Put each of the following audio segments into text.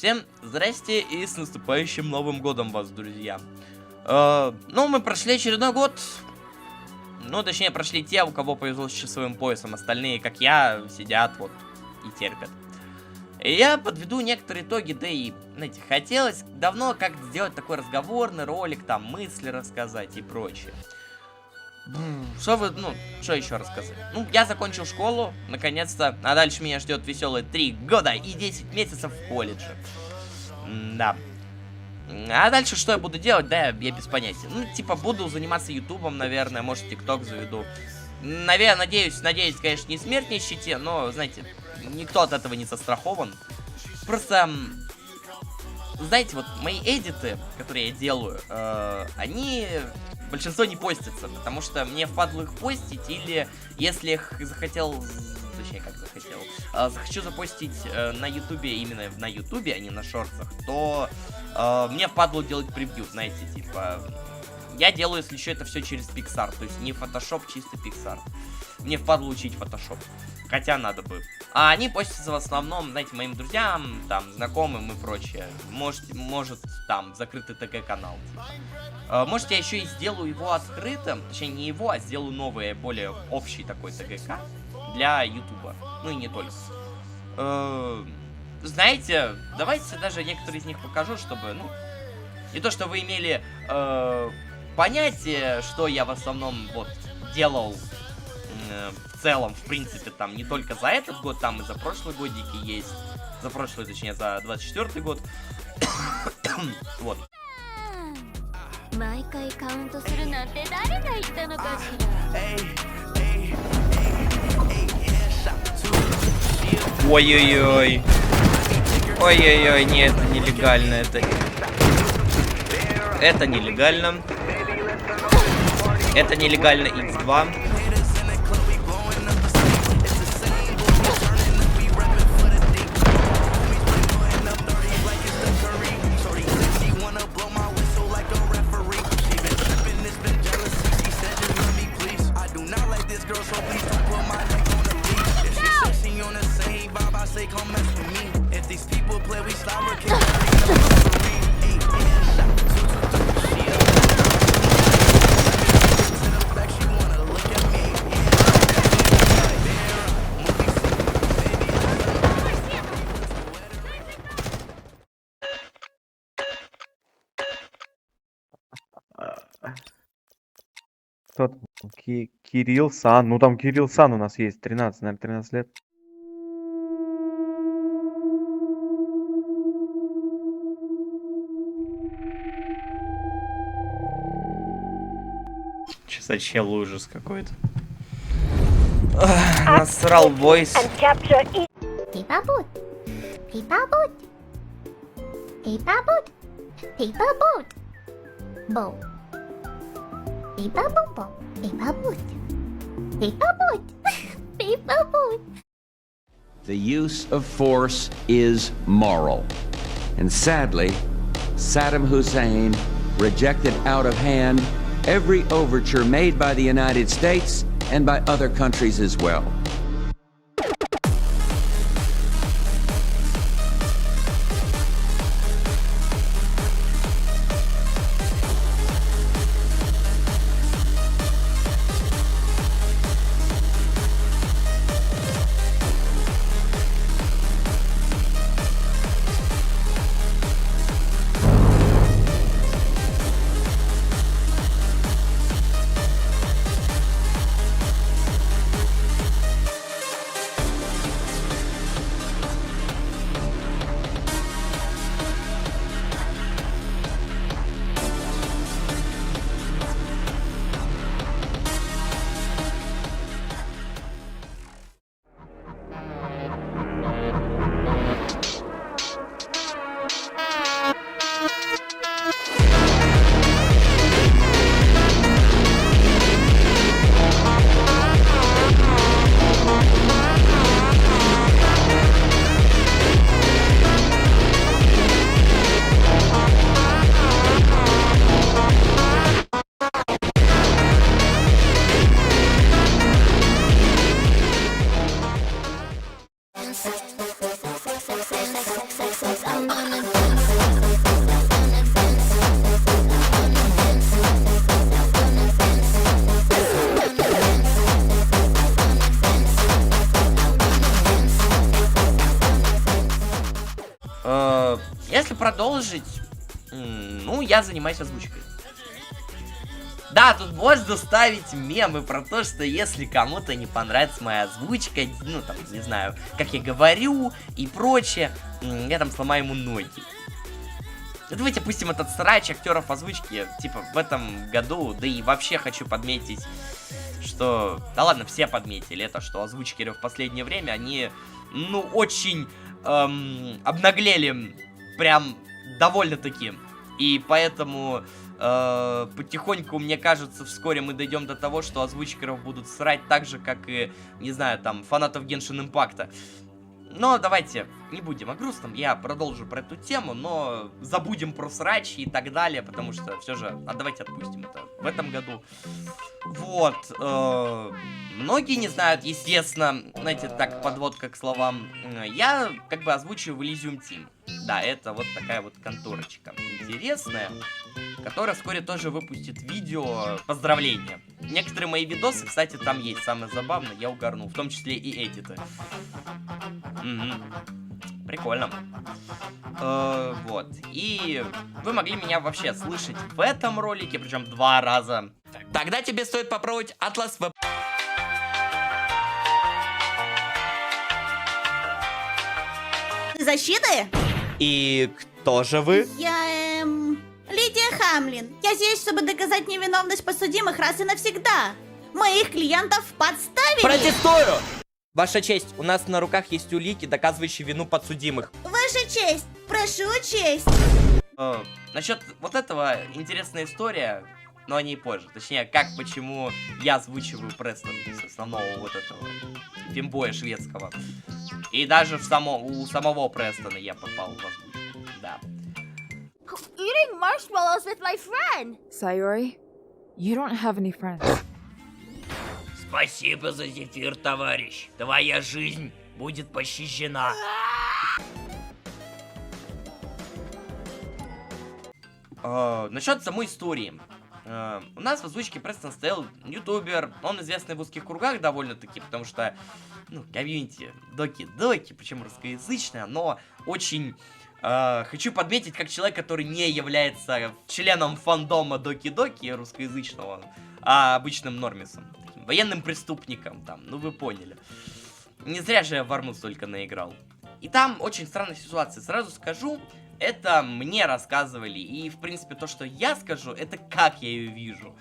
Всем здрасте и с наступающим Новым Годом вас, друзья. Ну, мы прошли очередной год. Ну, точнее, прошли те, у кого повезло с часовым поясом. Остальные, как я, сидят вот и терпят. И я подведу некоторые итоги, да и, знаете, хотелось давно как-то сделать такой разговорный ролик, там, мысли рассказать и прочее. Что еще рассказать? Ну, я закончил школу, наконец-то, а дальше меня ждет веселые 3 года и 10 месяцев в колледже. Да. А дальше что я буду делать? Да, я без понятия. Ну, типа, буду заниматься ютубом, наверное, может, тикток заведу. Наверное, надеюсь, конечно, не смерть нищете, но, знаете, никто от этого не застрахован. Просто, знаете, вот мои эдиты, которые я делаю, они... Большинство не постятся, потому что мне впадло их постить, или если их захотел, точнее как захотел, захочу запостить на ютубе, именно на ютубе, а не на шортсах, то мне впадло делать превью, знаете, типа, я делаю, если еще это все через Pixar, то есть не Photoshop, чисто Pixar. Мне впадло учить Photoshop, хотя надо бы. А они постятся в основном, знаете, моим друзьям, там, знакомым и прочее. Может там, закрытый ТГ-канал, типа. Может, я еще и сделаю его открытым, точнее, не его, а сделаю новый, более общий такой ТГК для Ютуба. Ну и не только. Знаете, давайте даже некоторые из них покажу, чтобы, ну, не то, что вы имели понятие, что я в основном вот делал в целом, в принципе, там, не только за этот год, там и за прошлые годики есть. За прошлый, точнее, за 24-й год. Вот. Ой-ой-ой. Ой-ой-ой, нет, это нелегально, это нелегально. Это нелегально X2. Кто там? Кирилл Сан. Ну там Кирилл Сан у нас есть. 13, наверное, 13 лет. Че за чел ужас какой-то. Насрал войс. Paper boat. Bow. Paper boat. The use of force is moral. And sadly, Saddam Hussein rejected out of hand every overture made by the United States and by other countries as well. Если продолжить, ну, я занимаюсь озвучкой. Да, тут можно ставить мемы про то, что если кому-то не понравится моя озвучка, ну, там, не знаю, как я говорю и прочее, я там сломаю ему ноги. Давайте опустим этот срач актеров озвучки, типа, в этом году, да и вообще хочу подметить, что... Да ладно, все подметили это, что озвучкеры в последнее время, они, ну, очень обнаглели, прям довольно-таки. И поэтому потихоньку, мне кажется, вскоре мы дойдем до того, что озвучкеров будут срать так же, как и, не знаю, там, фанатов Геншин Импакта. Но давайте не будем о грустном, я продолжу про эту тему, но забудем про срач и так далее, потому что все же, давайте отпустим это в этом году. Вот, многие не знают, естественно, знаете, так, подводка к словам, я как бы озвучиваю Elysium Team. Да, это вот такая вот конторочка интересная, которая вскоре тоже выпустит видео поздравления. Некоторые мои видосы, кстати, там есть, самое забавное, я угорнул, в том числе и эти-то. Прикольно. Вот. И вы могли меня вообще слышать в этом ролике, причем 2 раза. Тогда тебе стоит попробовать Atlas Web. Защиты? И кто же вы? Я, Лидия Хамлин. Я здесь, чтобы доказать невиновность подсудимых раз и навсегда. Моих клиентов подставили. Протестую! Ваша честь, у нас на руках есть улики, доказывающие вину подсудимых. Ваша честь, прошу честь. Насчет вот этого интересная история, но о ней позже. Точнее, как, почему я озвучиваю Престон с основного вот этого фимбоя шведского. И даже у самого Престона я попал в озвучку. Да. Eating marshmallows with my friend. Sayori, you don't have any friends. Спасибо за зефир, товарищ. Твоя жизнь будет пощажена. Насчет самой истории. У нас в озвучке Престон стоял ютубер, он известный в узких кругах довольно-таки, потому что, ну, комьюнити Доки, причем русскоязычное, но очень хочу подметить, как человек, который не является членом фандома Доки русскоязычного, а обычным нормисом, военным преступником там, ну вы поняли. Не зря же я в Арму столько наиграл. И там очень странная ситуация, сразу скажу. Это мне рассказывали, и, в принципе, то, что я скажу, это как я ее вижу.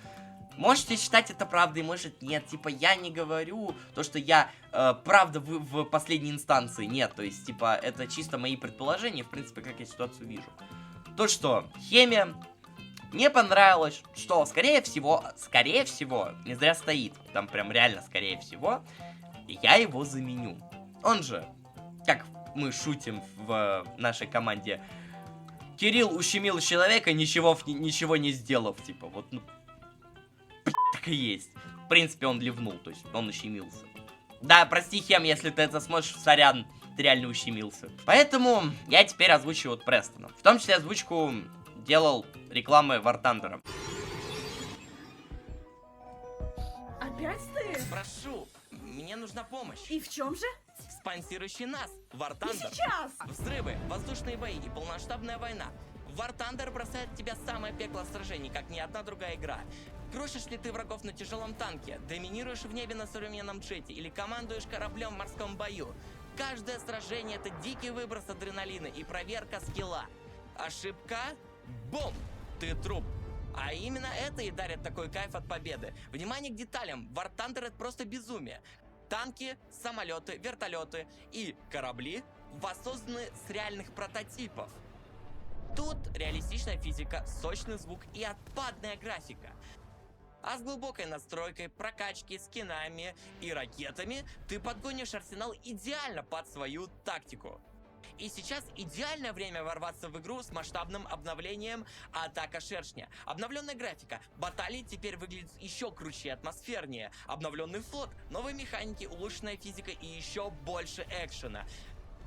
Можете считать это правдой, может нет. Типа, я не говорю то, что я правда в последней инстанции. Нет, то есть, типа, это чисто мои предположения, в принципе, как я ситуацию вижу. То, что хемия мне понравилось, что, скорее всего, не зря стоит. Там прям реально, скорее всего, я его заменю. Он же, как мы шутим в нашей команде, Кирилл ущемил человека, ничего не сделав, типа, вот, ну, так и есть. В принципе, он ливнул, то есть он ущемился. Да, прости, Хем, если ты это смотришь, сорян, ты реально ущемился. Поэтому я теперь озвучиваю вот Престона. В том числе озвучку делал рекламы War Thunder. Опять ты? Прошу, мне нужна помощь. И в чем же? Спонсирующий нас, War Не Thunder. сейчас. Взрывы, воздушные бои и полномасштабная война. War Thunder бросает в тебя самое пекло сражений, как ни одна другая игра. Крушишь ли ты врагов на тяжелом танке, доминируешь в небе на современном джете или командуешь кораблем в морском бою. Каждое сражение — это дикий выброс адреналина и проверка скилла. Ошибка? Бум! Ты труп. А именно это и дарит такой кайф от победы. Внимание к деталям. War Thunder — это просто безумие. Танки, самолеты, вертолеты и корабли воссозданы с реальных прототипов. Тут реалистичная физика, сочный звук и отпадная графика. А с глубокой настройкой, прокачки, скинами и ракетами ты подгонишь арсенал идеально под свою тактику. И сейчас идеальное время ворваться в игру с масштабным обновлением Атака Шершня. Обновленная графика, баталии теперь выглядят еще круче и атмосфернее. Обновленный флот, новые механики, улучшенная физика и еще больше экшена.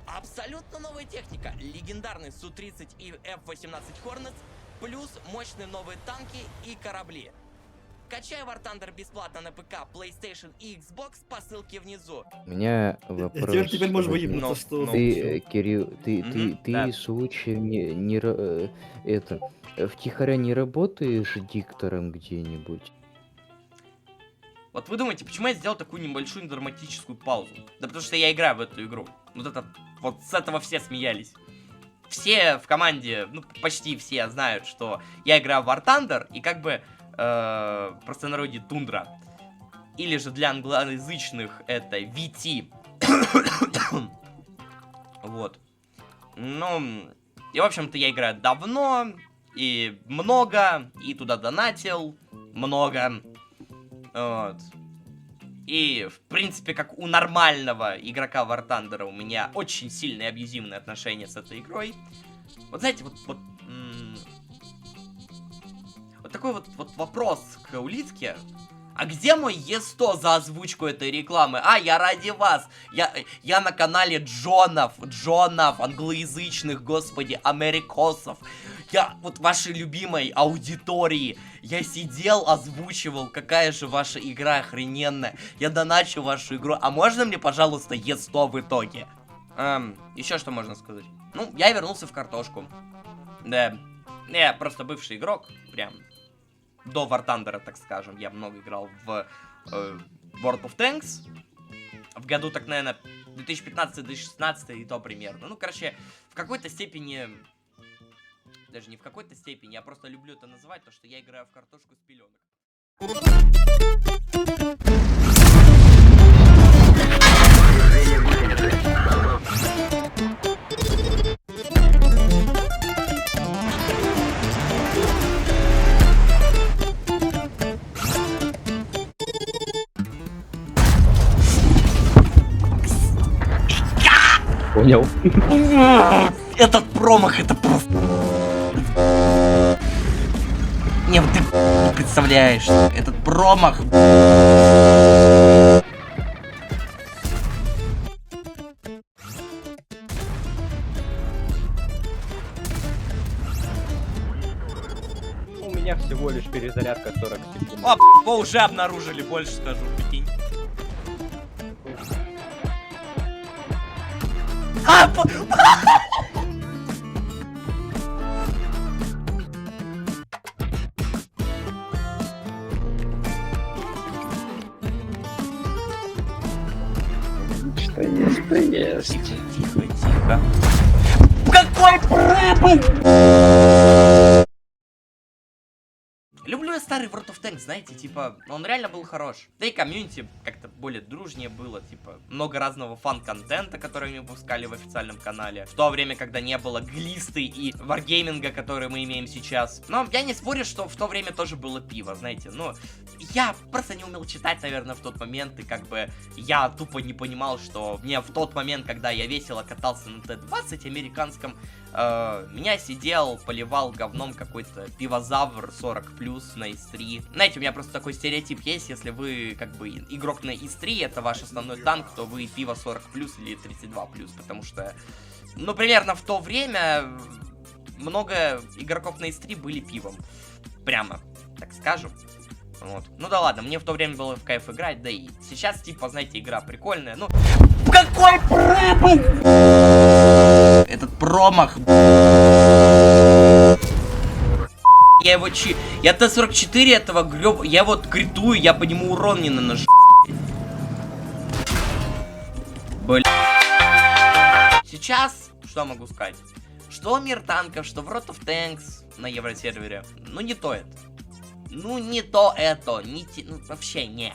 Абсолютно новая техника. Легендарный Су-30 и F-18 Hornets, плюс мощные новые танки и корабли. Качай War Thunder бесплатно на ПК, PlayStation и Xbox по ссылке внизу. У меня вопрос. Теперь можешь Вадим. выебнуться, что... Ты, Кирилл, ты да. случаем втихаря не работаешь диктором где-нибудь? Вот вы думаете, почему я сделал такую небольшую драматическую паузу? Да потому что я играю в эту игру. Вот с этого все смеялись. Все в команде, ну почти все знают, что я играю в War Thunder и как бы простонародье Тундра. Или же для англоязычных это VT. Вот. Ну, и в общем-то я играю давно, и много, и туда донатил много. Вот. И, в принципе, как у нормального игрока War Thunder у меня очень сильные абьюзивные отношения с этой игрой. Вот знаете, вот такой вот вопрос к Улитке. А где мой Е100 за озвучку этой рекламы? А, я ради вас. Я на канале Джонов, англоязычных, господи, америкосов. Я вот вашей любимой аудитории. Я сидел, озвучивал, какая же ваша игра охрененная. Я доначу вашу игру. А можно мне, пожалуйста, Е100 в итоге? Еще что можно сказать? Ну, я вернулся в картошку. Да. Я просто бывший игрок, прям. До War Thunder, так скажем, я много играл в World of Tanks. В году, так, наверное, 2015-2016 и то примерно. Ну, короче, в какой-то степени... Даже не в какой-то степени, я просто люблю это называть, то что я играю в картошку с пеленок. Понял. Этот промах, это просто... Не, вот ты не представляешь, этот промах... У меня всего лишь перезарядка 40 секунд. О, его уже обнаружили, больше скажу, прикинь. Что есть? Тихо. Какой промах! Люблю я старый World of Tanks, знаете, типа, он реально был хорош. Да и комьюнити как-то более дружнее было, типа, много разного фан-контента, который мы выпускали в официальном канале. В то время, когда не было глисты и варгейминга, который мы имеем сейчас. Но я не спорю, что в то время тоже было пиво, знаете, но я просто не умел читать, наверное, в тот момент, и как бы я тупо не понимал, что мне в тот момент, когда я весело катался на Т-20 американском, меня сидел, поливал говном какой-то пивозавр 40+ на ИС-3. Знаете, у меня просто такой стереотип есть, если вы, как бы, игрок на ИС-3, это ваш основной танк, то вы пиво 40+ или 32+, потому что, ну, примерно в то время много игроков на ИС-3 были пивом. Прямо, так скажем. Вот. Ну да ладно, мне в то время было в кайф играть, да и сейчас, типа, знаете, игра прикольная, ну... Какой промах! Этот промах... Я его Я Т-44 этого греб... Я вот критую, я по нему урон не наношу. Блин. Сейчас, что могу сказать? Что Мир Танков, что World of Tanks на Евросервере. Ну не то это. Ну не то это. Ну вообще не.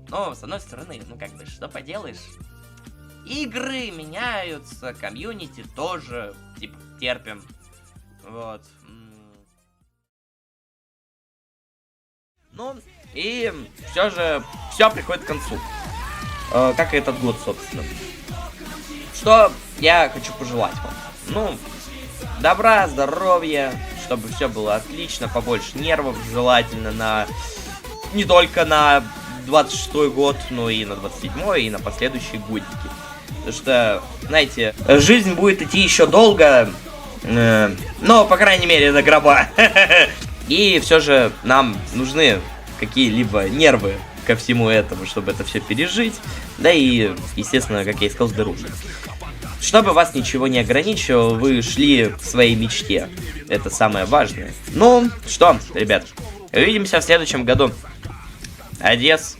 Но с одной стороны, ну как бы, что поделаешь? Игры меняются, комьюнити тоже, типа, терпим. Вот. Ну, и все же, все приходит к концу. Как и этот год, собственно. Что я хочу пожелать вам? Ну, добра, здоровья, чтобы все было отлично, побольше нервов, желательно на... Не только на 26-й год, но и на 27-й, и на последующие годики. что, знаете, жизнь будет идти еще долго, но, по крайней мере, до гроба. И все же нам нужны какие-либо нервы ко всему этому, чтобы это все пережить. Да и, естественно, как я и сказал, здоровье. Чтобы вас ничего не ограничивало, вы шли к своей мечте. Это самое важное. Ну, что, ребят, увидимся в следующем году. Адьос.